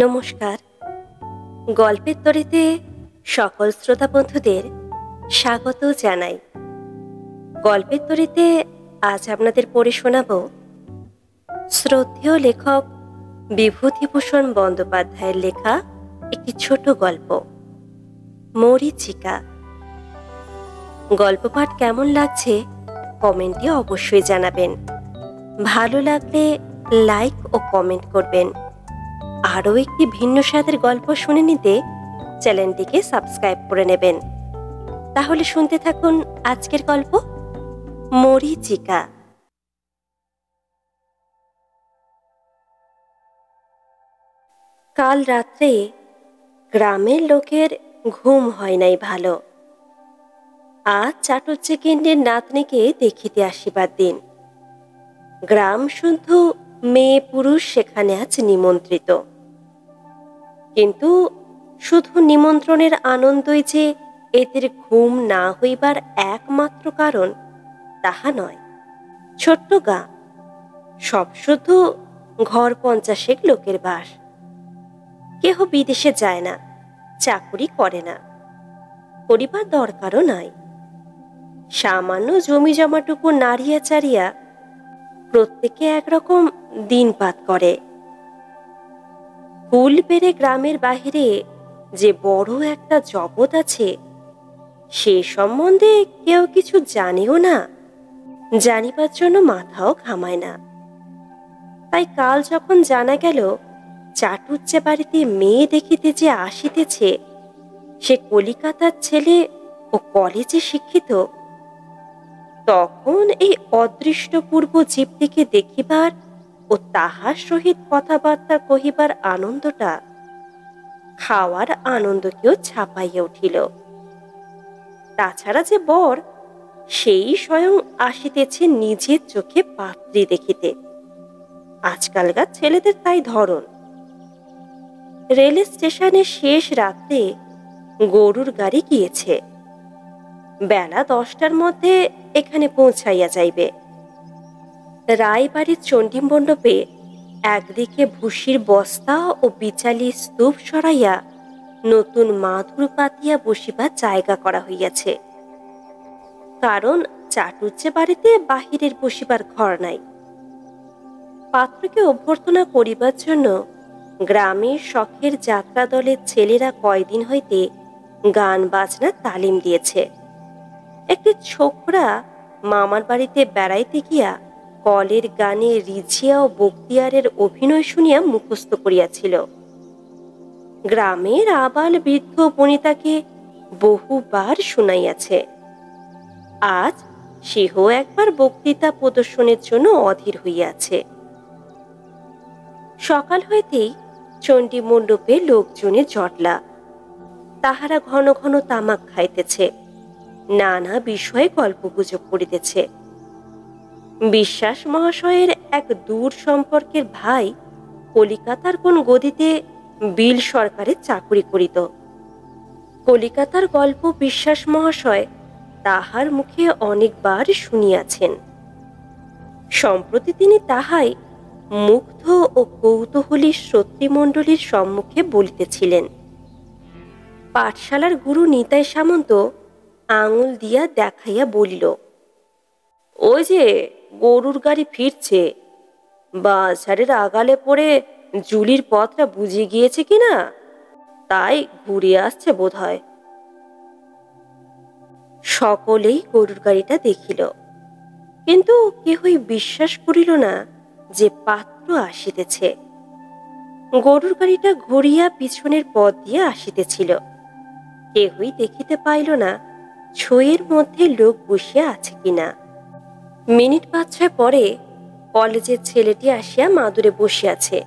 নমস্কার। গল্পের তরীতে সকল শ্রোতা বন্ধুদের স্বাগত জানাই। গল্পের তরীতে আজ আপনাদের পড়ে শোনাব শ্রদ্ধেয় লেখক বিভূতিভূষণ বন্দ্যোপাধ্যায়ের লেখা একটি ছোট গল্প, মরীচিকা। গল্প পাঠ কেমন লাগছে কমেন্টে অবশ্যই জানাবেন। ভালো লাগলে লাইক ও কমেন্ট করবেন। আরও একটি ভিন্ন স্বাদের গল্প শুনে নিতে চ্যানেলটিকে সাবস্ক্রাইব করে নেবেন। তাহলে শুনতে থাকুন আজকের গল্প, মরীচিকা। কাল রাত্রে গ্রামের লোকের ঘুম হয় নাই ভালো। আজ চাটুজ্জে নাতনিকে দেখিতে আসিবার দিন। গ্রাম শুদ্ধ মেয়ে পুরুষ সেখানে আজ নিমন্ত্রিত। কিন্তু শুধু নিমন্ত্রণের আনন্দই যে এদের ঘুম না হইবার একমাত্র কারণ তাহা নয়। ছোট্ট গাঁ, সব শুধু ঘর 50 লোকের বাস। কেহ বিদেশে যায় না, চাকুরি করে না, পরিবার দরকারও নাই। সামান্য জমি জমাটুকু নাড়িয়া চাড়িয়া প্রত্যেকে একরকম দিনপাত করে। কুল বেড়ে গ্রামের বাহিরে যে বড় একটা জগৎ আছে সে সম্বন্ধে কেউ কিছু জানেও না, জানিবার জন্য মাথাও ঘামায় না। তাই কাল যখন জানা গেল চাটুজ্জে বাড়িতে মেয়ে দেখিতে যে আসিতেছে সে কলিকাতার ছেলে ও কলেজে শিক্ষিত, তখন এই অদৃষ্টপূর্ব জীবটিকে দেখিবার ও তাহার সহিত কথাবার্তা কহিবার আনন্দটা খাওয়ার আনন্দকেও ছাপাইয়া উঠিল। তাছাড়া যে বর, সেই স্বয়ং আসিতেছে নিজের চোখে পাত্রী দেখিতে। আজকালকার ছেলেদের তাই ধরন। রেল স্টেশনে শেষ রাত্রে গরুর গাড়ি গিয়েছে, বেলা 10টার মধ্যে এখানে পৌঁছাইয়া যাইবে। রায়বাড়ির চণ্ডী মণ্ডপে একদিকে ভুসির বস্তা ও বিচালি স্তূপ সরাইয়া নতুন মাদুর পাতিয়া বসিবার জায়গা করা হইয়াছে। কারণ চাটুজ্জে বাড়িতে বাহিরের বসিবার ঘর নাই। পাত্রকে অভ্যর্থনা করিবার জন্য গ্রামের শখের যাত্রা দলের ছেলেরা কয়দিন হইতে গান বাজনার তালিম দিয়েছে। একটি ছোকরা মামার বাড়িতে বেড়াইতে গিয়া কলের গানে রিঝিয়া ও বক্তিয়ারের অভিনয় শুনিয়া মুখস্থ করিয়াছিল। গ্রামের আবাল বৃদ্ধ বনিতাকে বহুবার শুনাইয়াছে। আজ সেও একবার বক্তৃতা প্রদর্শনের জন্য অধীর হইয়াছে। সকাল হইতেই চণ্ডী মণ্ডপে লোকজনের জটলা। তাহারা ঘন ঘন তামাক খাইতেছে, নানা বিষয়ে গল্পগুজব করিতেছে। বিশ্বাস মহাশয়ের এক দূর সম্পর্কের ভাই কলিকাতার কোন গদিতে বিল সরকারের চাকুরি করিত। কলিকাতার গল্প বিশ্বাস মহাশয় তাহার মুখে অনেকবার শুনিয়াছেন। সম্প্রতি তিনি তাহাই মুগ্ধ ও কৌতূহলী শ্রোতৃমণ্ডলীর সম্মুখে বলিতেছিলেন। পাঠশালার গুরু নিতাই সামন্ত আঙুল দিয়া দেখাইয়া বলিল, ওই যে গরুর গাড়ি ফিরছে, বাঁশঝাড়ের আগালে পড়ে জুলির পথটা বুঝে গিয়েছে কিনা, তাই ঘুরে আসছে বোধ হয়। সকলেই গরুর গাড়িটা দেখিল, কিন্তু কেহই বিশ্বাস করিল না যে পাত্র আসিতেছে। গরুর গাড়িটা ঘুরিয়া পিছনের পথ দিয়ে আসিতেছিল। কেহই দেখিতে পাইল না ছইয়ের মধ্যে লোক বসিয়া আছে কিনা। মিনিট 5-6 পরে কলেজের ছেলেটি আসিয়া মাদুরে বসিয়াছে।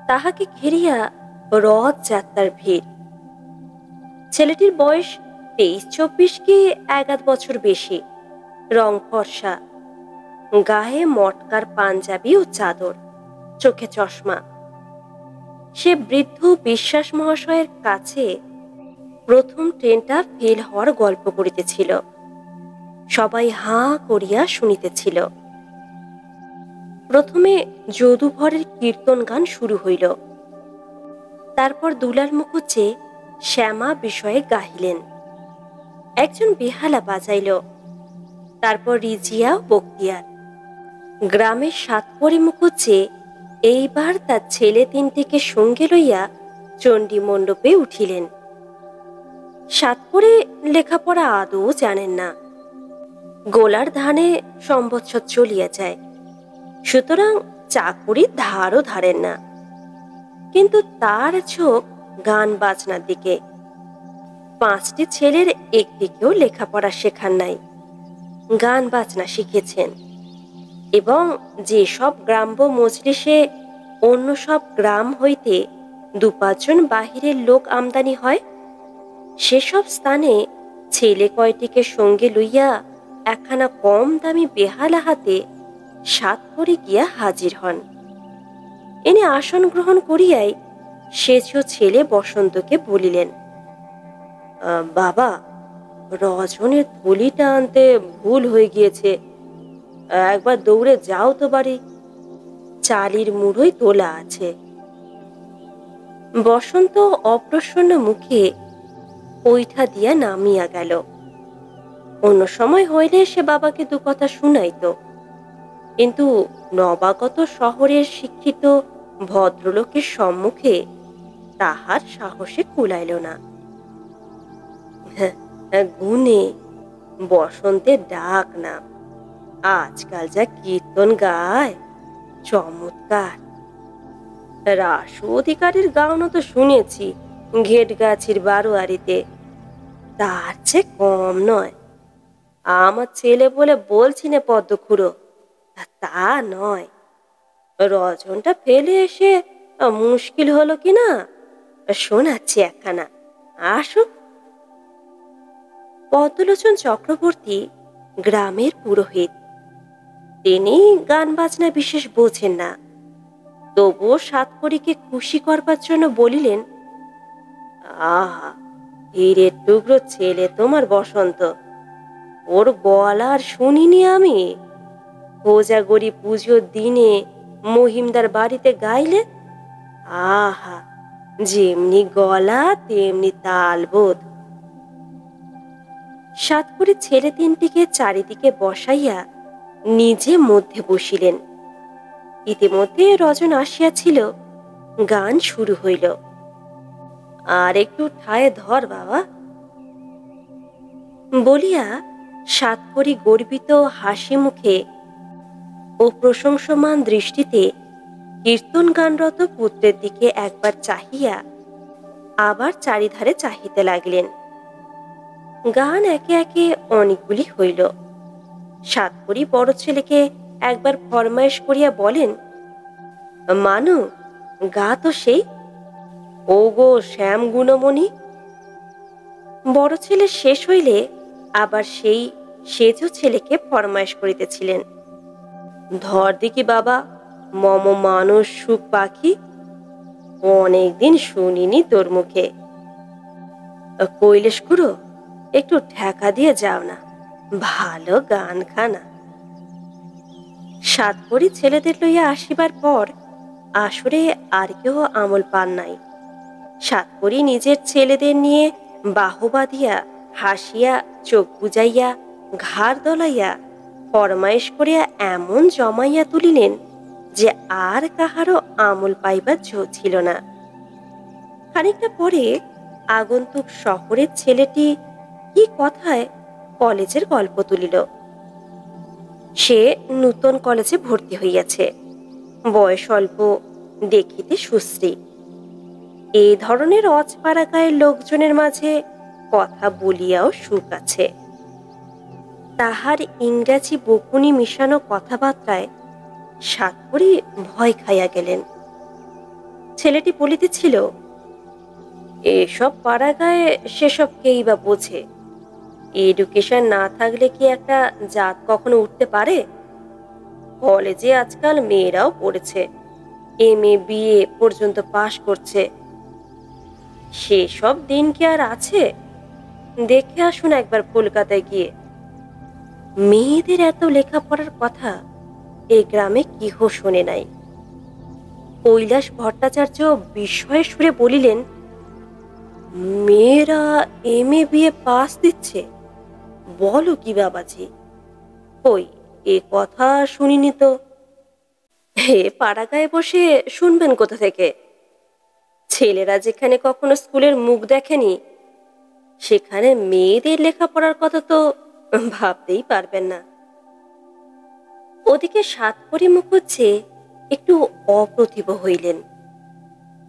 তাহাকে ঘেরিয়া রথ যাত্রার ভিড়। ছেলেটির বয়স 23-24 কি 1-8 বছর বেশি, রং ফর্সা, গায়ে মটকার পাঞ্জাবি ও চাদর, চোখে চশমা। সে বৃদ্ধ বিশ্বাস মহাশয়ের কাছে প্রথম ট্রেনটা ফেল হওয়ার গল্প করিতেছিল। সবাই হাঁ করিয়া শুনিতেছিল। প্রথমে যদুভরের কীর্তন গান শুরু হইল। তারপর দুলার মুখুজ্জে শ্যামা বিষয়ে গাহিলেন। একজন বেহালা বাজাইল, তারপর রিজিয়া ও বক্তিয়ার। গ্রামের সাতপরি মুখুজ্জে এইবার তার ছেলে তিনটিকে সঙ্গে লইয়া চণ্ডী মণ্ডপে উঠিলেন। সাতপরি লেখাপড়া আদৌ জানেন না। গোলার ধানে সম্বৎসর চলিয়া যায়, সুতরাং চাকুরির ধারও ধারেন না। কিন্তু তার চোখ গান বাজনার দিকে। 5টি ছেলের একটিকেও লেখাপড়া শেখান নাই, গান বাজনা শিখেছেন। এবং যেসব গ্রাম্য মজলিসে অন্য সব গ্রাম হইতে 2-5 জন বাহিরের লোক আমদানি হয়, সেসব স্থানে ছেলে কয়টিকে সঙ্গে লইয়া একখানা কম দামি বেহালা হাতে সাতপরি গিয়া হাজির হন। এনে আসন গ্রহণ করিয়াই সেজ ছেলে বসন্তকে বলিলেন, বাবা, রজনের থলিটা আনতে ভুল হয়ে গিয়েছে, একবার দৌড়ে যাও তো বাড়ি, চালির মুড়োই তোলা আছে। বসন্ত অপ্রসন্ন মুখে পৈঠা দিয়া নামিয়া গেল। অন্য সময় হইলে সে বাবাকে 2 কথা শুনাইত, কিন্তু নবাগত শহরের শিক্ষিত ভদ্রলোকের সম্মুখে তাহার সাহসে কুলাইল না। গুণে বসন্তের ডাক না, আজকাল যা কীর্তন গায়, চমৎকার। রাসু অধিকারীর গাওনো তো শুনেছি ঘেটগাছির বারোয়ারিতে, তার চেয়ে কম নয়। আমার ছেলে বলে বলছি না পদ্মখুড়ো, তা নয়। রজনটা ফেলে এসে মুশকিল হলো কিনা শোনাচ্ছি একখানা, আসুক। পদ্মলোচন চক্রবর্তী গ্রামের পুরোহিত। তিনি গান বাজনা বিশেষ বোঝেন না, তবুও সাতপরীকে খুশি করবার জন্য বলিলেন, আহা, হীরের টুকরো ছেলে তোমার বসন্ত, ওর গলার শুনিনি আমি। কোজাগরি পুজোর দিনে মহিমদার বাড়িতে গাইলে, আহা, যেমনি গলা তেমনি তালবোধ। সাতপরি ছেলে তিনটিকে চারিদিকে বসাইয়া নিজে মধ্যে বসিলেন। ইতিমধ্যে রজন আসিয়াছিল, গান শুরু হইল। আর একটু ঠায়ে ধর বাবা বলিয়া সাতপরি গর্বিত হাসি মুখে ও প্রশংসমান দৃষ্টিতে কীর্তন গানরত পুত্রের দিকে একবার চাহিয়া আবার চারিধারে চাহিতে লাগিলেন। গান একে একে অনেকগুলি হইল। সাতপরি বড় ছেলেকে একবার ফরমায়েশ করিয়া বলেন, মানু, গা তো সেই ও গো শ্যাম গুণমণি। বড় ছেলে শেষ হইলে আবার সেই সেজ ছেলেকে ফরমায়েশ করিতেছিলেন, ধর দেখি বাবা, মম মানুষ সুখ পাখি, অনেকদিন শুনিনি তোর মুখে। কৈলেশ খুড়ো, একটু ঠেকা দিয়ে যাও না, ভালো গান খানা। সাতপরি ছেলেদের লইয়া আসিবার পর আসরে আর কেউ আমল পান নাই। সাতপরি নিজের ছেলেদের নিয়ে বাহবা দিয়া হাসিয়া চোখ বুজাইয়া ঘাড় দলাইয়া ফরমায়েশ করিয়া এমন জমাইয়া তুলিলেন যে আর কাহারও আমল পাইবার জো ছিল না। খানিকটা পরে আগন্তুক শহরের ছেলেটি কি কথায় কলেজের গল্প তুলিল। সে নূতন কলেজে ভর্তি হইয়াছে, বয়স অল্প, দেখিতে সুশ্রী। এই ধরনের অজপাড়া গায়ের লোকজনের মাঝে কথা বলিয়াও সুখ আছে। তাহার ইংরাজি বকুনি মিশানো কথাবার্তায় সাতপরি ভয় খাইয়া গেলেন। ছেলেটি বলিতেছিল, এসব পাড়া গায়ে সেসব কেই বা বোঝে, এডুকেশন না থাকলে কি একটা জাত কখনো উঠতে পারে? কলেজে আজকাল মেয়েরাও পড়েছে, MA BA পর্যন্ত পাশ করছে। সেসব দিন কি আর আছে? দেখে আসুন একবার কলকাতায় গিয়ে। মেয়েদের এত লেখাপড়ার কথা এই গ্রামে কেহ শোনে নাই। কৈলাস ভট্টাচার্য বিস্ময়ের সুরে বলিলেন, মেয়েরা এমএ বিএ পাস দিচ্ছে? বলো কি বাবাজি? কই, এ কথা শুনিনি তো। হে, পাড়াগায়ে বসে শুনবেন কোথা থেকে? ছেলেরা যেখানে কখনো স্কুলের মুখ দেখেনি, সেখানে মেয়েদের লেখাপড়ার কথা তো ভাবতেই পারবেন না। ওদিকে সাতকড়ি মুখুজ্জে একটু অপ্রতিভ হইলেন।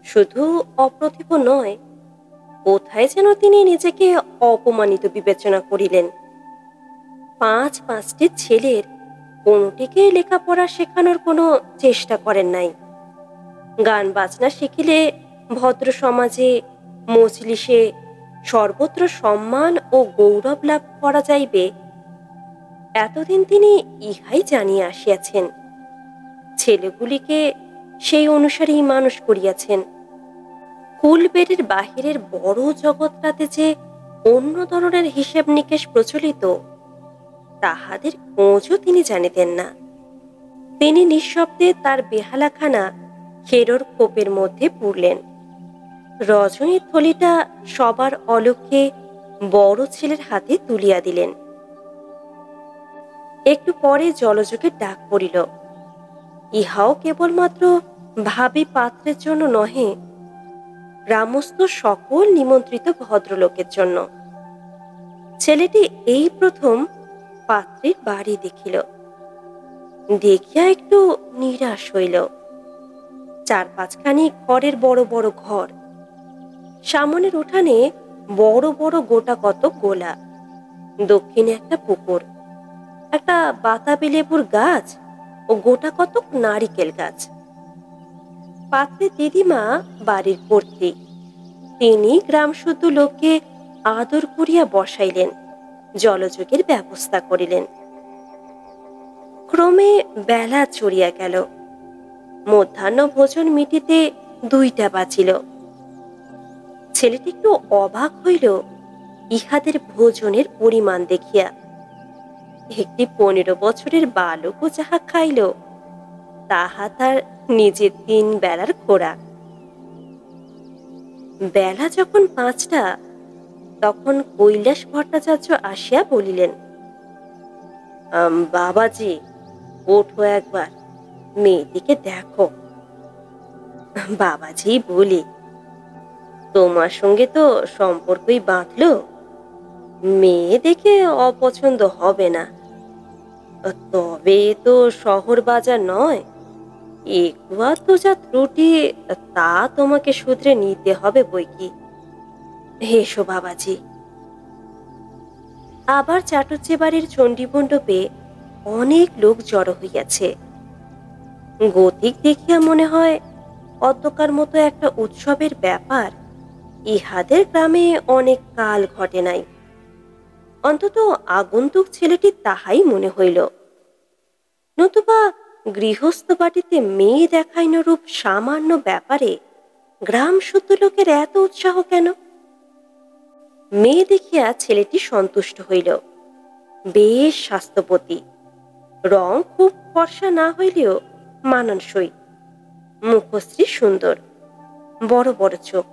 শুধু অপ্রতিভ নয়, কোথায় যেন তিনি নিজেকে অপমানিত বিবেচনা করিলেন। পাঁচটি ছেলের কোনোটিকে লেখাপড়া শেখানোর কোনো চেষ্টা করেন নাই। গান বাজনা শিখিলে ভদ্র সমাজে, মজলিসে সর্বত্র সম্মান ও গৌরব লাভ করা যাইবে, এতদিন তিনি ইহাই জানিয়া আসিয়াছেন। ছেলেগুলিকে সেই অনুসারেই মানুষ করিয়াছেন। কুলবেড়ের বাহিরের বড় জগৎটাতে যে অন্য ধরনের হিসেব নিকেশ প্রচলিত, তাহাদের খোঁজও তিনি জানিতেন না। তিনি নিঃশব্দে তার বেহালাখানা খেরোর খোপের মধ্যে পুরলেন। রজনীর থলিটা সবার অলক্ষ্যে বড় ছেলের হাতে তুলিয়া দিলেন। একটু পরে জলযোগের ডাক পড়িল। ইহাও কেবলমাত্র ভাবী পাত্রের জন্য নহে, গ্রামস্থ সকল নিমন্ত্রিত ভদ্রলোকের জন্য। ছেলেটি এই প্রথম পাত্রের বাড়ি দেখিল। দেখিয়া একটু নিরাশ হইল। চার পাঁচখানি খড়ের বড় বড় ঘর, সামনের উঠানে বড় বড় গোটা কত গোলা, দক্ষিণে একটা পুকুর, একটা বাতাবি লেবুর গাছ ও গোটা কতক নারিকেল গাছ। পাত্রের দিদিমা বাড়ির কর্ত্রী, তিনি গ্রামশুদ্ধ লোককে আদর করিয়া বসাইলেন, জলযোগের ব্যবস্থা করিলেন। ক্রমে বেলা চড়িয়া গেল। মধ্যাহ্ন ভোজন মিটিতে 2টা বাজিল। ছেলেটি একটু অবাক হইল ইহাদের ভোজনের পরিমাণ দেখিয়া। একটি 15 বছরের বালকও যাহা খাইল, তাহা তার নিজের 3 বেলার খোরাক। বেলা যখন 5টা, তখন কৈলাস ভট্টাচার্য আসিয়া বলিলেন, বাবাজি, ওঠো একবার, মেয়েটিকে দেখো। বাবাজি বলি, তোমার সঙ্গে তো সম্পর্কই বাঁধল, মেয়ে দেখে অপছন্দ হবে না। তবে তো শহর বাজার নয়, একটু আধটু যা ত্রুটি তা তোমাকে শুধরে নিতে হবে বই কি। এসো বাবাজি। আবার চাটুজ্জে বাড়ির চণ্ডীমণ্ডপে অনেক লোক জড়ো হইয়াছে। গতিক দেখিয়া মনে হয় অতকার মতো একটা উৎসবের ব্যাপার ইহাদের গ্রামে অনেক কাল ঘটে নাই। অন্তত আগন্তুক ছেলেটি তাহাই মনে হইল। নতুবা গৃহস্থ বাটিতে মেয়ে দেখাইন রূপ সামান্য ব্যাপারে গ্রাম শুদ্ধ লোকের এত উৎসাহ কেন? মেয়ে দেখিয়া ছেলেটি সন্তুষ্ট হইল। বেশ স্বাস্থ্যবতী, রং খুব ফর্সা না হইলেও মানানসই, মুখশ্রী সুন্দর, বড় বড় চোখ।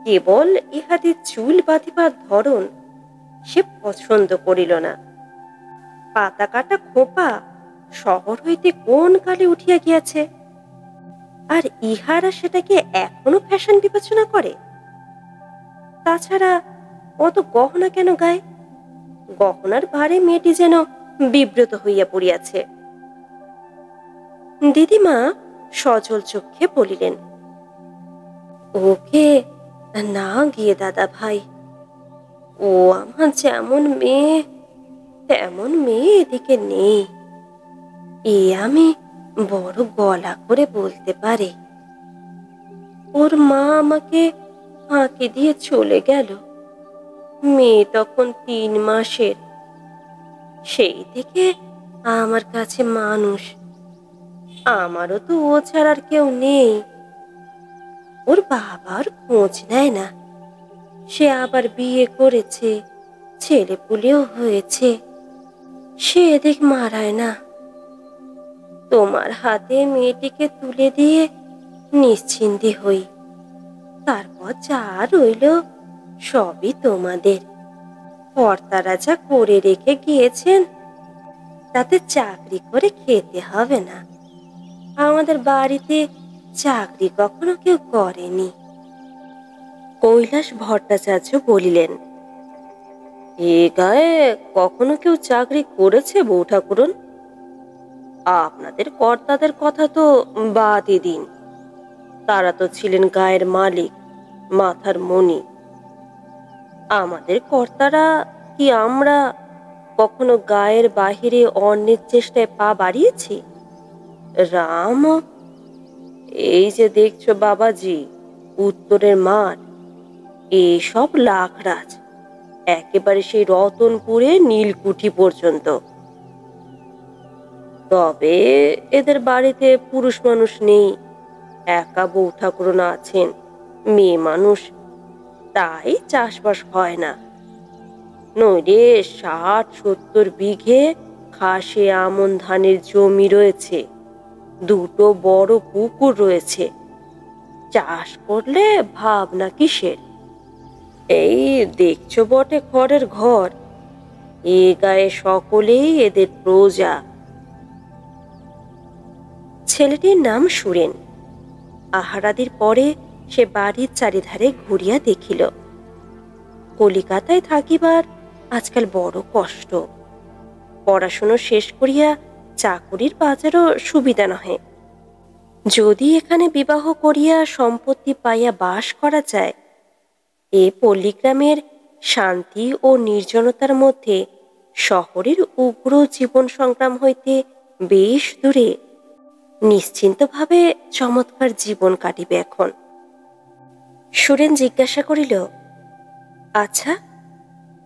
কেবল ইহাদের চুল বাঁধিবার ধরন সে পছন্দ করিল না। পাতা কাটা খোঁপা শহর হইতে কোন কালে উঠিয়া গিয়াছে, আর ইহারা সেটাকে এখনো ফ্যাশন বিবেচনা করে। তাছাড়া অত গহনা কেন গায়ে? গহনার ভারে মেয়েটি যেন বিব্রত হইয়া পড়িয়াছে। দিদিমা সজল চক্ষে বলিলেন, ওকে না গিয়ে দাদা ভাই, ও আমার যেমন মেয়ে তেমন মেয়ে এদিকে নেই, এ আমি বড় গলা করে বলতে পারি। ওর মা আমাকে ফাঁকি দিয়ে চলে গেল, মেয়ে তখন 3 মাসের। সেই থেকে আমার কাছে মানুষ, আমারও তো ও ছাড়ার কেউ নেই। ওর বাবার খোঁজ নেয় না, সে আবার বিয়ে করেছে, ছেলে পুলেও হয়েছে, সে এদিক মারায় না। তোমার হাতে মেয়েটিকে তুলে দিয়ে নিশ্চিন্তে হই। তারপর যা রইল সবই তোমাদের। কর্তারা যা করে রেখে গিয়েছেন তাতে চাকরি করে খেতে হবে না। আমাদের বাড়িতে চাকরি কখনো কেউ করেনি। কৈলাস ভট্টাচার্য বলিলেন, এ গায়ে কখনো কেউ চাকরি করেছে বউ ঠাকুরন? আপনাদের কর্তাদের কথা তো বাদই দিন, তারা তো ছিলেন গায়ের মালিক, মাথার মণি। আমাদের কর্তারা কি আমরা কখনো গায়ের বাহিরে অন্যের চেষ্টায় পা বাড়িয়েছি? রাম, এই যে দেখছো বাবাজি উত্তরের মাঠ, এসব লাখরাজ, একেবারে সেই রতনপুরে নীলকুঠি পর্যন্ত। তবে এদের বাড়িতে পুরুষ মানুষ নেই, একা বউ ঠাকুরন আছেন, মেয়ে মানুষ, তাই চাষবাস হয় না। নইলে 60-70 বিঘে খাসে আমন ধানের জমি রয়েছে, দুটো বড় পুকুর রয়েছে, চাষ করলে ভাবনা কিসের? এই দেখছো বটে খড়ের ঘর, এ গায়ে সকলেই এদের প্রজা। ছেলেটির নাম সুরেন। আহারাদির পরে সে বাড়ির চারিধারে ঘুরিয়া দেখিল। কলিকাতায় থাকিবার আজকাল বড় কষ্ট। পড়াশুনো শেষ করিয়া চাকুরির বাজারও সুবিধা নহে। যদি এখানে বিবাহ করিয়া সম্পত্তি পাইয়া বাস করা যায়, এ পল্লীগ্রামের শান্তি ও নির্জনতার মধ্যে শহরের উগ্র জীবন সংগ্রাম হইতে বেশ দূরে নিশ্চিন্তভাবে চমৎকার জীবন কাটিবে এখন। সুরেন জিজ্ঞাসা করিল, আচ্ছা,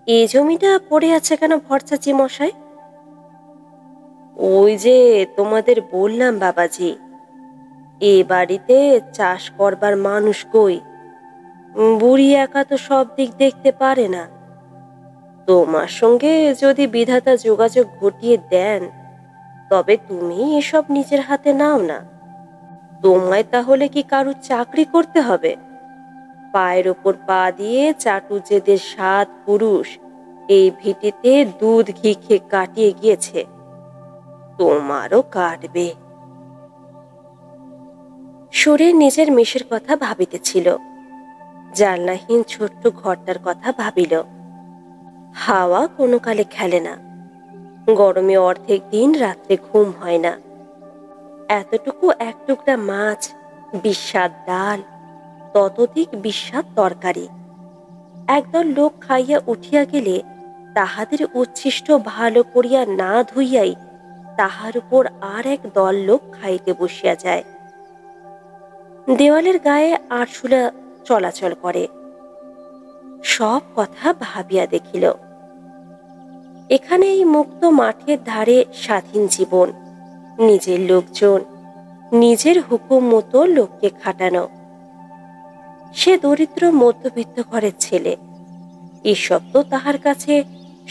এ জমিটা পড়ে আছে কেন ভট্টাচার্য মশাই? ওই যে তোমাদের বললাম বাবাজি, এ বাড়িতে চাষ করবার মানুষ কই? বুড়ি একা তো সব দিক দেখতে পারে না। তোমার সঙ্গে যদি বিধাতা যোগাযোগ ঘটিয়ে দেন, তবে তুমি এসব নিজের হাতে নাও না। তোমায় তাহলে কি কারুর চাকরি করতে হবে? পায়ের ওপর পা দিয়ে চাটুজ্যেদের 7 পুরুষ এই ভিটিতে দুধ ঘি খেয়ে কাটিয়ে গিয়েছে, তোমারও কাটবে। সুরেন নিজের মেষের কথা ভাবিতেছিল, জানলাহীন ছোট্ট ঘরটার কথা ভাবিল। হাওয়া কোনো কালে খেলে না, গরমে অর্ধেক দিন রাত্রে ঘুম হয় না। এতটুকু এক টুকরা মাছ, বিস্বাদ ডাল, ততোধিক বিস্বাদ তরকারি, একদল লোক খাইয়া উঠিয়া গেলে তাহাদের উচ্ছিষ্ট ভালো করিয়া না ধুইয়াই তাহার উপর আর এক দল লোক খাইতে বসিয়া যায়। দেওয়ালের গায়ে আরশোলা চলাচল করে। সব কথা ভাবিয়া দেখিল। এখানে এই মুক্ত মাঠের ধারে স্বাধীন জীবন, নিজের লোকজন, নিজের হুকুম মতো লোককে খাটানো। সে দরিদ্র মধ্যবিত্ত ঘরের ছেলে, এসব তো তাহার কাছে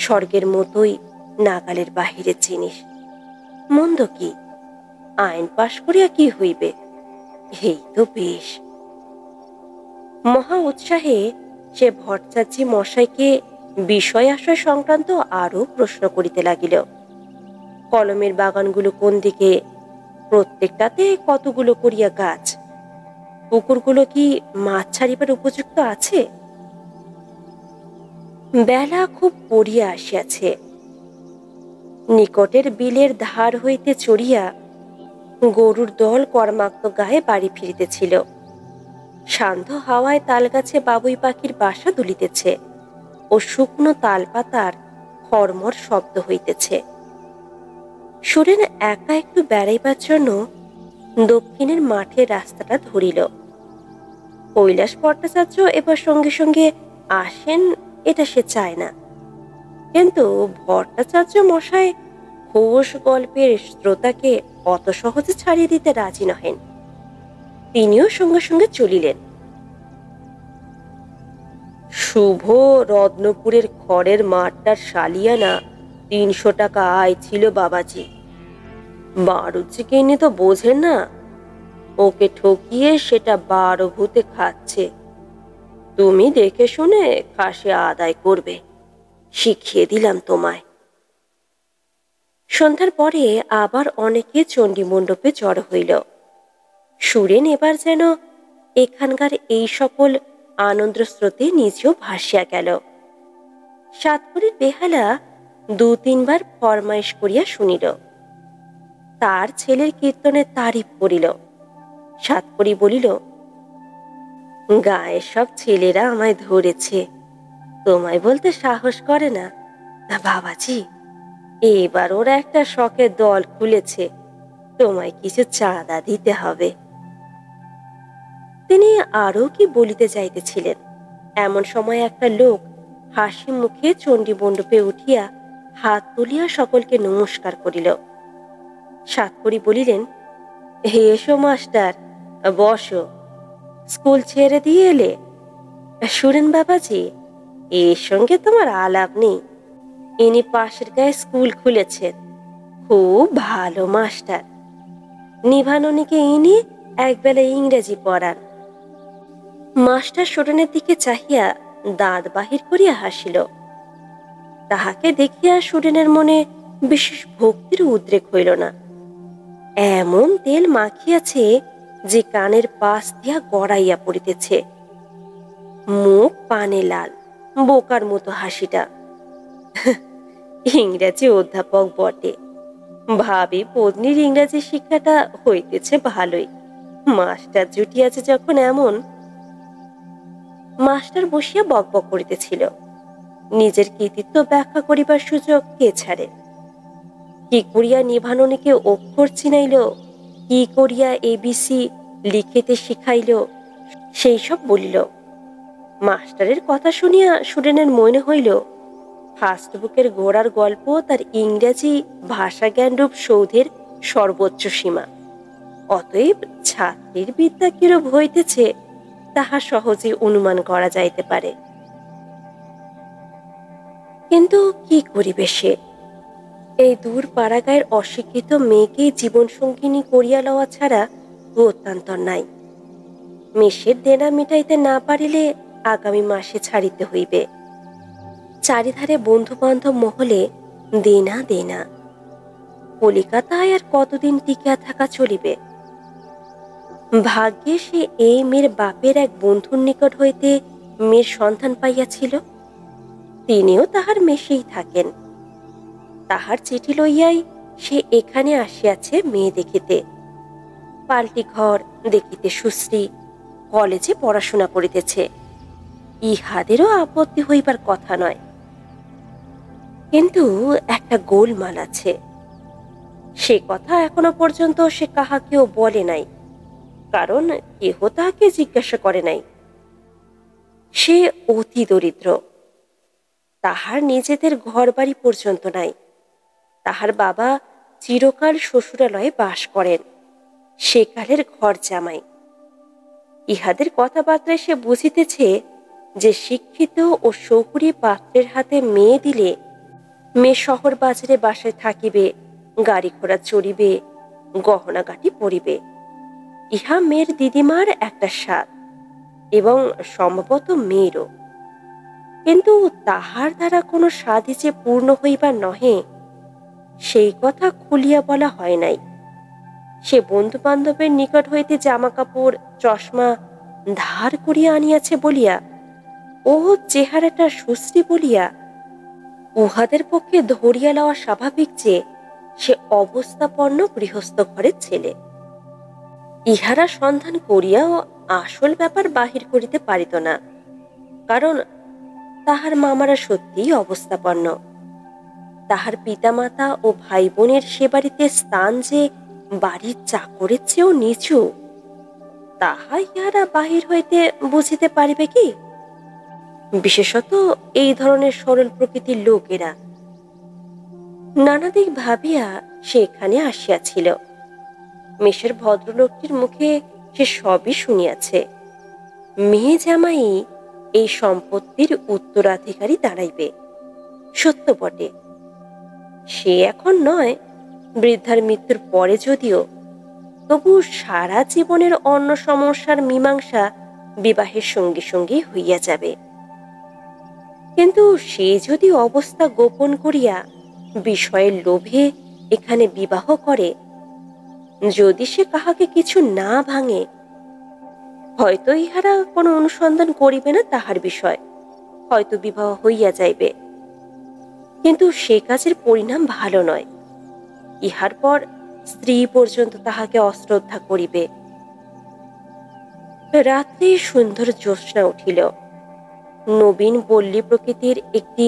স্বর্গের মতোই নাগালের বাহিরের জিনিস। মন্দ কি? আইন পাশ করিয়া কি হইবে? এই তো বেশ। মহা উৎসাহে সে ভট্টাচার্য মশাইকে বিষয় আশয় সংক্রান্ত আরো প্রশ্ন করিতে লাগিল। কলমের বাগানগুলো কোন দিকে? প্রত্যেকটাতে কতগুলো করিয়া গাছ? পুকুরগুলো কি মাছ ছাড়িবার উপযুক্ত আছে? বেলা খুব পড়িয়া আসিয়াছে। নিকটের বিলের ধার হইতে চড়িয়া গরুর দল কর্মাক্ত গায়ে বাড়ি ফিরিতেছিল। শান্ত হাওয়ায় তালগাছে বাবুই পাখির বাসা দুলিতেছে ও শুকনো তালপাতার খড়মড় শব্দ হইতেছে। সুরেন একা একটু বেড়াইবার জন্য দক্ষিণের মাঠের রাস্তাটা ধরিল। কৈলাস ভট্টাচার্য এবার সঙ্গে সঙ্গে আসেন এটা সে চায় না, কিন্তু ভট্টাচার্য মশাই ঘোষ গল্পের শ্রোতাকে অত সহজে ছাড়িয়ে দিতে রাজি নহেন। তিনিও সঙ্গে সঙ্গে চলিলেন। শুভ রত্নপুরের খড়ের মাঠটার সালিয়ানা 300 টাকা আয় ছিল বাবাজি। বাড়ুজ্যে কিনে তো বোঝেন না, ওকে ঠকিয়ে সেটা 12 ভূতে খাচ্ছে। তুমি দেখে শুনে খাসে আদায় করবে, শিখিয়ে দিলাম তোমায়। সন্ধ্যার পরে আবার অনেকে চণ্ডী মণ্ডপে জড়ো হইল। সুরেন এবার যেন এখানকার এই সকল আনন্দ স্রোতে নিজেও ভাসিয়া গেল। সাতকড়ির বেহালা 2-3 বার ফরমাইশ করিয়া শুনিল। তার ছেলের কীর্তনের তারিফ করিল। সাতকড়ি বলিল, গায়ের সব ছেলেরা আমায় ধরেছে, তোমায় বলতে সাহস করে না। বাবাজি, এবার ওরা একটা শখের দল খুলেছে, তোমায় কিছু চাঁদা দিতে হবে। তিনি আরও কি বলিতে যাইতেছিলেন, এমন সময় একটা লোক হাসি মুখে চণ্ডী মণ্ডপে উঠিয়া হাত তুলিয়া সকলকে নমস্কার করিল। সাতকড়ি বলিলেন, এসো মাস্টার, বসো। স্কুল ছেড়ে দিয়ে এলে? সুরেন বাবাজি, এর সঙ্গে তোমার আলাপ নেই। ইনি পাশের গায়ে স্কুল খুলেছেন, খুব ভালো মাস্টার। নিভাননীকে ইনি একবেলা ইংরেজি পড়ান। মাস্টার সুরেনের দিকে চাহিয়া দাঁত বাহির করিয়া হাসিল। তাহাকে দেখিয়া সুরেনের মনে বিশেষ ভক্তির উদ্রেক হইল না। এমন তেল মাখিয়াছে যে কানের পাশ দিয়া গড়াইয়া পড়িতেছে। মুখ পানে লাল, বোকার মতো হাসিটা। ইংরেজি অধ্যাপক বটে, ভাবি পত্নীর ইংরেজি শিক্ষাটা হইতেছে ভালোই। মাস্টার জুটিয়াছে যখন এমন। মাস্টার বসিয়া বকবক করিতেছিল। নিজের কৃতিত্ব ব্যাখ্যা করিবার সুযোগ কে ছাড়ে? কি করিয়া নিভাননীকে অক্ষর চিনাইল, কি করিয়া এবিসি লিখিতে শিখাইল, সেই সব বলিল। মাস্টারের কথা শুনিয়া সুরেনের মনে হইল ফার্স্ট বুকের গোড়ার গল্প তার ইংরেজি ভাষা জ্ঞানরূপ সৌধের সর্বোচ্চ সীমা। অতএব ছাত্রীর বিদ্যা কিরূপ হইতেছে তাহা সহজে অনুমান করা যাইতে পারে। কিন্তু কি করিবে সে? এই দূর পাড়াগাঁয়ের অশিক্ষিত মেয়েকে জীবন সঙ্গিনী করিয়া লওয়া ছাড়া গত্যন্তর নাই। মেষের দেনা মিটাইতে না পারিলে আগামী মাসে ছাড়িতে হইবে। চারিধারে বন্ধু বান্ধব মহলে দেনা দেনা। কলিকাতায় আর কতদিন টিকিয়া থাকা চলিবে? ভাগ্যে সে এই মেয়ের বাপের এক বন্ধুর নিকট হইতে মেয়ের সন্ধান পাইয়াছিল। তিনিও তাহার মেশেই থাকেন। তাহার চিঠি লইয়াই সে এখানে আসিয়াছে মেয়ে দেখিতে। পাল্টি ঘর দেখিতে সুশ্রী, কলেজে পড়াশোনা করিতেছে। ইহাদেরও আপত্তি হইবার কথা নয়। কিন্তু একটা গোলমাল আছে, সে কথা এখনো পর্যন্ত সে কাহাকেও বলে নাই, কারণ কেহ তাহাকে জিজ্ঞাসা করে নাই। সে অতি দরিদ্র, তাহার নিজেদের ঘর বাড়ি পর্যন্ত নাই। তাহার বাবা চিরকাল শ্বশুরালয়ে বাস করেন, সেকালের ঘর জামাই। ইহাদের কথাবার্তায় সে বুঝিতেছে যে শিক্ষিত ও শহুরে পাত্রের হাতে মেয়ে দিলে মেয়ে শহর বাজারে বাসায় থাকিবে, গাড়ি ঘোড়া চড়িবে, গহনাগাটি পরিবে। ইহা মেয়ের দিদিমার একটা স্বাদ, এবং সম্ভবত মেয়েরও। কিন্তু তাহার দ্বারা কোনো স্বাদই যে পূর্ণ হইবার নহে, সেই কথা খুলিয়া বলা হয় নাই। সে বন্ধু বান্ধবের নিকট হইতে জামা কাপড় চশমা ধার করিয়া আনিয়াছে বলিয়া ও চেহারাটা সুশ্রী বলিয়া উহাদের পক্ষে ধরিয়া লওয়া স্বাভাবিক যে সে অবস্থাপন্ন গৃহস্থ ঘরের ছেলে। ইহারা সন্ধান করিয়াও আসল ব্যাপার বাহির করিতে পারিত না, কারণ তাহার মামারা সত্যিই অবস্থাপন্ন। তাহার পিতামাতা ও ভাই বোনের সে বাড়িতে স্থান যে বাড়ির চাকরের চেয়েও নিচু, তাহা ইহারা বাহির হইতে বুঝিতে পারিবে কি? বিশেষত এই ধরনের সরল প্রকৃতির লোকেরা। নানাদিক ভাবিয়া সে এখানে আসিয়াছিল। মেষের ভদ্রলোকটির মুখে সে সবই শুনিয়াছে। মেয়ে জামাই এই সম্পত্তির উত্তরাধিকারী দাঁড়াইবে, সত্য বটে। সে এখন নয়, বৃদ্ধার মৃত্যুর পরে যদিও, তবু সারা জীবনের অন্য সমস্যার মীমাংসা বিবাহের সঙ্গে সঙ্গেই হইয়া যাবে। কিন্তু সে যদি অবস্থা গোপন করিয়া বিষয়ের লোভে এখানে বিবাহ করে, যদি সে কাহাকে কিছু না ভাঙে, হয়তো ইহারা কোনো অনুসন্ধান করিবে না তাহার বিষয়, হয়তো বিবাহ হইয়া যাইবে। কিন্তু সে কাজের পরিণাম ভালো নয়। ইহার পর স্ত্রী পর্যন্ত তাহাকে অশ্রদ্ধা করিবে। রাত্রে সুন্দর জ্যোৎস্না উঠিল। নবীন পল্লী প্রকৃতির একটি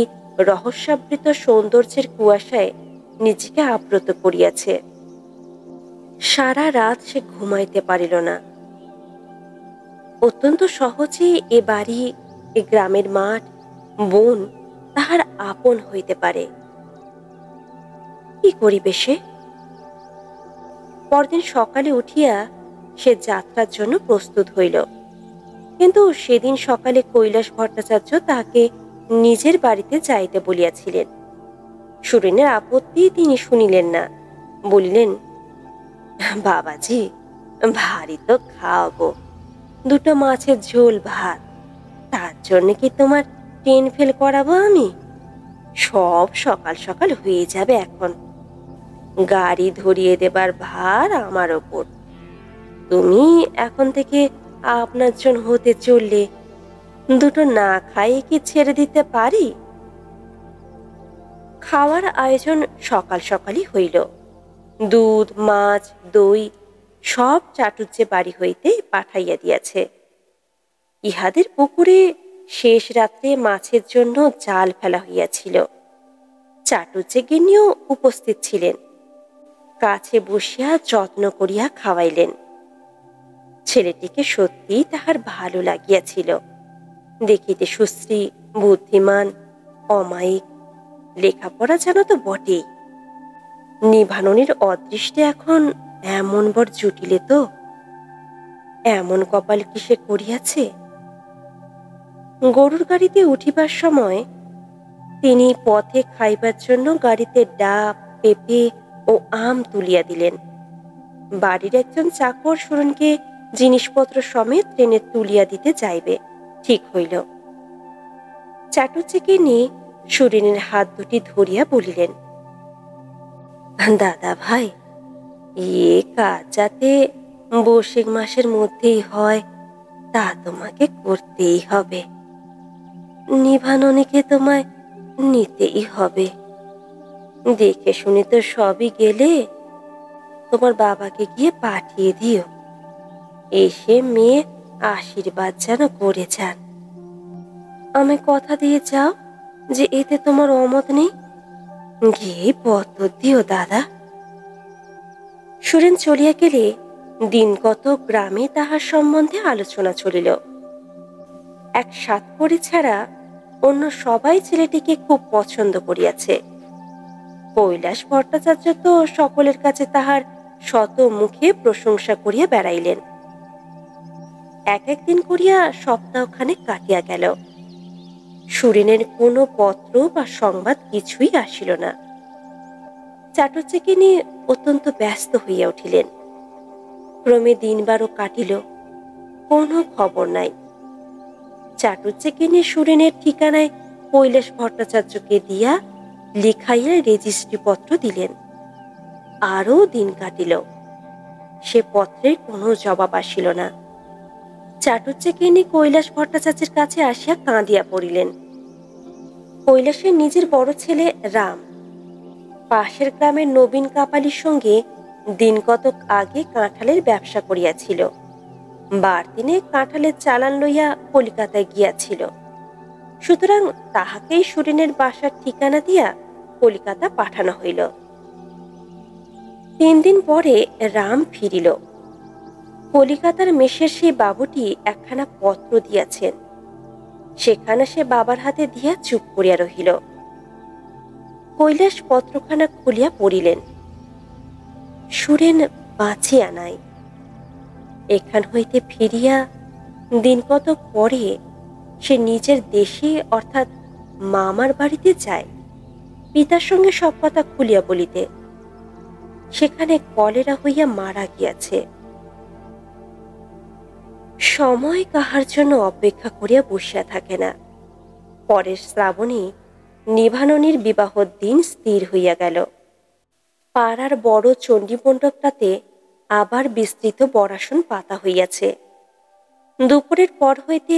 রহস্যাবৃত সৌন্দর্যের কুয়াশায় নিজেকে আবৃত করিয়াছে। সারা রাত সে ঘুমাইতে পারিল না। অত্যন্ত সহজেই এ বাড়ি, এ গ্রামের মাঠ, বন তাহার আপন হইতে পারে। কি করিবে সে? পরদিন সকালে উঠিয়া সে যাত্রার জন্য প্রস্তুত হইল। কিন্তু সেদিন সকালে কৈলাস ভট্টাচার্য তাহাকে নিজের বাড়িতে যাইতে বলিয়াছিলেন। সুরেনের আপত্তি তিনি শুনিলেন না। বলিলেন, বাবাজি, ভারী তো খাওয়াবো, দুটো মাছের ঝোল ভাত, তার জন্য কি তোমার ট্রেন ফেল করাবো আমি? সব সকাল সকাল হয়ে যাবে এখন। গাড়ি ধরিয়ে দেবার ভার আমার ওপর। তুমি এখন থেকে আপনার জন হতে চললে দুটো না খাইয়ে কি ছেড়ে দিতে পারি? খাওয়ার আয়োজন সকাল সকালই হইল। দুধ, মাছ, দই সব চাটুজ্জে বাড়ি হইতে পাঠাইয়া দিয়াছে। ইহাদের পুকুরে শেষ রাত্রে মাছের জন্য জাল ফেলা হইয়াছিল। চাটুজ্জে গিন্নিও উপস্থিত ছিলেন। কাছে বসিয়া যত্ন করিয়া খাওয়াইলেন। ছেলেটিকে সত্যিই তাহার ভালো লাগিয়াছিল। দেখিতে সুশ্রী, বুদ্ধিমান, অমায়িক, লেখাপড়া জানো তো বটেই। নিভাননের অদৃষ্টে এখন এমন বর জুটিলে তো এমন কপাল কি সে করিয়াছে? গরুর গাড়িতে উঠিবার সময় তিনি পথে খাইবার জন্য গাড়িতে ডাব, পেঁপে ও আম তুলিয়া দিলেন। বাড়ির একজন চাকর সুরনকে জিনিসপত্র সমেত ট্রেনে তুলিয়া দিতে যাইবে ঠিক হইল। চাটুজ্জেকে নিয়ে সুরেনের হাত দুটি ধরিয়া বলিলেন, দাদা ভাই, এ কাজ যাতে বৈশাখ মাসের মধ্যেই হয় তা তোমাকে করতেই হবে। নিভাননীকে তোমায় নিতেই হবে। দেখে শুনে তো সবই গেলে তোমার বাবাকে গিয়ে পাঠিয়ে দিও। এসে মেয়ে আশীর্বাদ যেন করে যান। আমি কথা দিয়ে যাও যে এতে তোমার অমত নেই। গিয়ে পত্র দিও দাদা। সুরেন চলিয়া গেলে দিন কত গ্রামে তাহার সম্বন্ধে আলোচনা চলিল। এক সাতকড়ি ছাড়া অন্য সবাই ছেলেটিকে খুব পছন্দ করিয়াছে। কৈলাস ভট্টাচার্য তো সকলের কাছে তাহার শত মুখে প্রশংসা করিয়া বেড়াইলেন। এক একদিন করিয়া সপ্তাহখানেক কাটিয়া গেল। সুরেনের কোনো পত্র বা সংবাদ কিছুই আসিল না। চাটুজ্জেকে নিয়ে অত্যন্ত ব্যস্ত হইয়া উঠিলেন। ক্রমে দিন 12 কাটিল, কোনো খবর নাই। চাটুজ্জেকে নিয়ে সুরেনের ঠিকানায় কৈলাস ভট্টাচার্যকে দিয়া লিখাইয়া রেজিস্ট্রি পত্র দিলেন। আরও দিন কাটিল, সে পত্রের কোনো জবাব আসিল না। চাটুজ্জেকে নিয়ে কৈলাস ভট্টাচার্যের কাছে আসিয়া কাঁদিয়া পড়িলেন। কৈলাসের নিজের বড় ছেলে রাম পাশের গ্রামের নবীন কাপালির সঙ্গে দিন কতক আগে কাঁঠালের ব্যবসা করিয়াছিল। বার দিনে কাঁঠালের চালান লইয়া কলিকাতায় গিয়াছিল। সুতরাং তাহাকেই সুরেনের বাসার ঠিকানা দিয়া কলিকাতা পাঠানো হইল। 3 দিন পরে রাম ফিরিল। কলিকাতার মেসের সেই বাবুটি একখানা পত্র দিয়াছেন। সেখানে সে বাবার হাতে দিয়া চুপ করিয়া রহিল। কৈলাস পত্রখানা খুলিয়া পড়িলেন। সুরেন বাঁচিয়া নাই। এখান হইতে ফিরিয়া দিন কতক পরে সে নিজের দেশে অর্থাৎ মামার বাড়িতে যায়, পিতার সঙ্গে সব কথা খুলিয়া বলিতে। সেখানে কলেরা হইয়া মারা গিয়াছে। সময় কাহার জন্য অপেক্ষা করিয়া বসিয়া থাকে না। পরের শ্রাবণে নিভাননীর বিবাহর দিন স্থির হইয়া গেল। পাড়ার বড় চণ্ডীমণ্ডপটাতে আবার বিস্তৃত বরাসন পাতা হইয়াছে। দুপুরের পর হইতে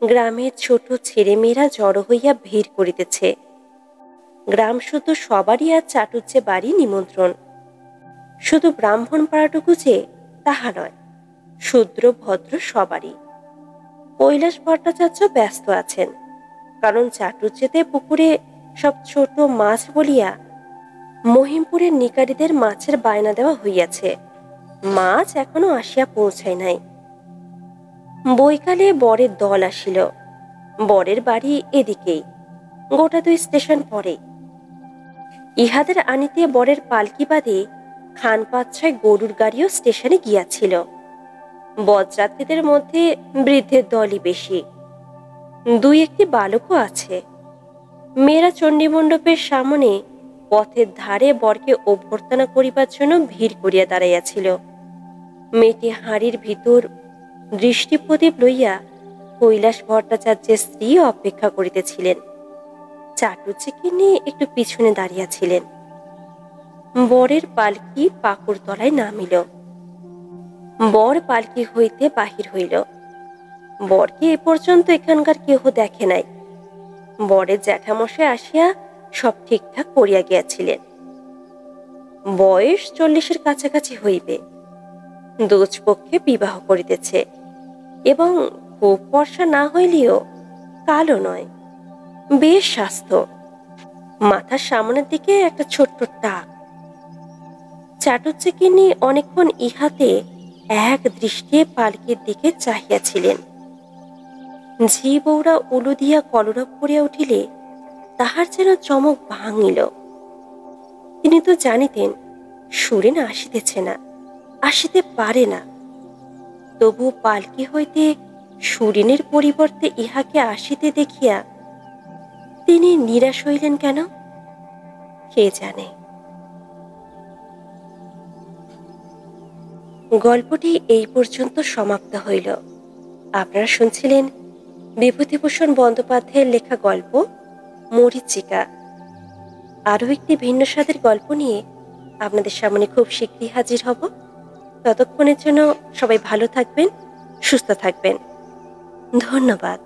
গ্রামের ছোট ছেলেমেয়েরা জড়ো হইয়া ভিড় করিতেছে। গ্রাম শুধু সবারই আজ চাটুজ্জে বাড়ি নিমন্ত্রণ। শুধু ব্রাহ্মণ পাড়াটুকু যে তাহা নয়, শূদ্র ভদ্র সবারই। কৈলাস ভট্টাচার্য ব্যস্ত আছেন, কারণ চাটুজ্জেতে পুকুরে সব ছোট মাছ বলিয়া মহিমপুরের নিকারীদের মাছের বায়না দেওয়া হইয়াছে। মাছ এখনো আসিয়া পৌঁছায় নাই। বৈকালে বরের দল আসিল। বরের বাড়ি এদিকেই, গোটা 2 স্টেশন পরে। ইহাদের আনিতে বরের পালকি বাদে খান 5-6 গরুর গাড়িও স্টেশনে গিয়াছিল। বরযাত্রীদের মধ্যে বৃদ্ধের দলই বেশি, 2-1টি বালকও আছে। মেয়েরা চণ্ডীমণ্ডপের সামনে পথের ধারে বরকে অভ্যর্থনা করিবার জন্য ভিড় করিয়া দাঁড়াইয়াছিল। মেয়েটি হাঁড়ির ভিতর দৃষ্টিপ্রদীপ লইয়া কৈলাস ভট্টাচার্যের স্ত্রী অপেক্ষা করিতেছিলেন। চাটুজ্জেকে নিয়ে একটু পিছনে দাঁড়িয়াছিলেন। বরের পালকি পাকুড় তলায় নামিল। বর পালকি হইতে বাহির হইল। বরকে এ পর্যন্ত এখানকার কেহ দেখে নাই। বরের জ্যাঠামশাই আসিয়া সব ঠিকঠাক করিয়া গিয়াছিলেন। বয়স 40-এর কাছাকাছি হইবে। দোজ পক্ষে বিবাহ করিতেছে, এবং খুব ফর্সা না হইলেও কালো নয়, বেশ স্বাস্থ্য। মাথার সামনের দিকে একটা ছোট্ট টাক। চাটুজ্জেকে নিয়ে অনেকক্ষণ ইহাতে এক দৃষ্টিতে পালকির দিকে চাহিয়াছিলেন। ঝি বৌরা উলু দিয়া কলরব করিয়া উঠিলে তাহার যেন চমক ভাঙিল। তিনি তো জানিতেন সুরেন আসিতেছে না, আসিতে পারে না। তবু পালকি হইতে সুরেনের পরিবর্তে ইহাকে আসিতে দেখিয়া তিনি নিরাশ হইলেন কেন, কে জানে। গল্পটি এই পর্যন্ত সমাপ্ত হইল। আপনারা শুনছিলেন বিভূতিভূষণ বন্দ্যোপাধ্যায়ের লেখা গল্প মরীচিকা। আরও একটি ভিন্ন স্বাদের গল্প নিয়ে আপনাদের সামনে খুব শীঘ্রই হাজির হব। ততক্ষণের জন্য সবাই ভালো থাকবেন, সুস্থ থাকবেন। ধন্যবাদ।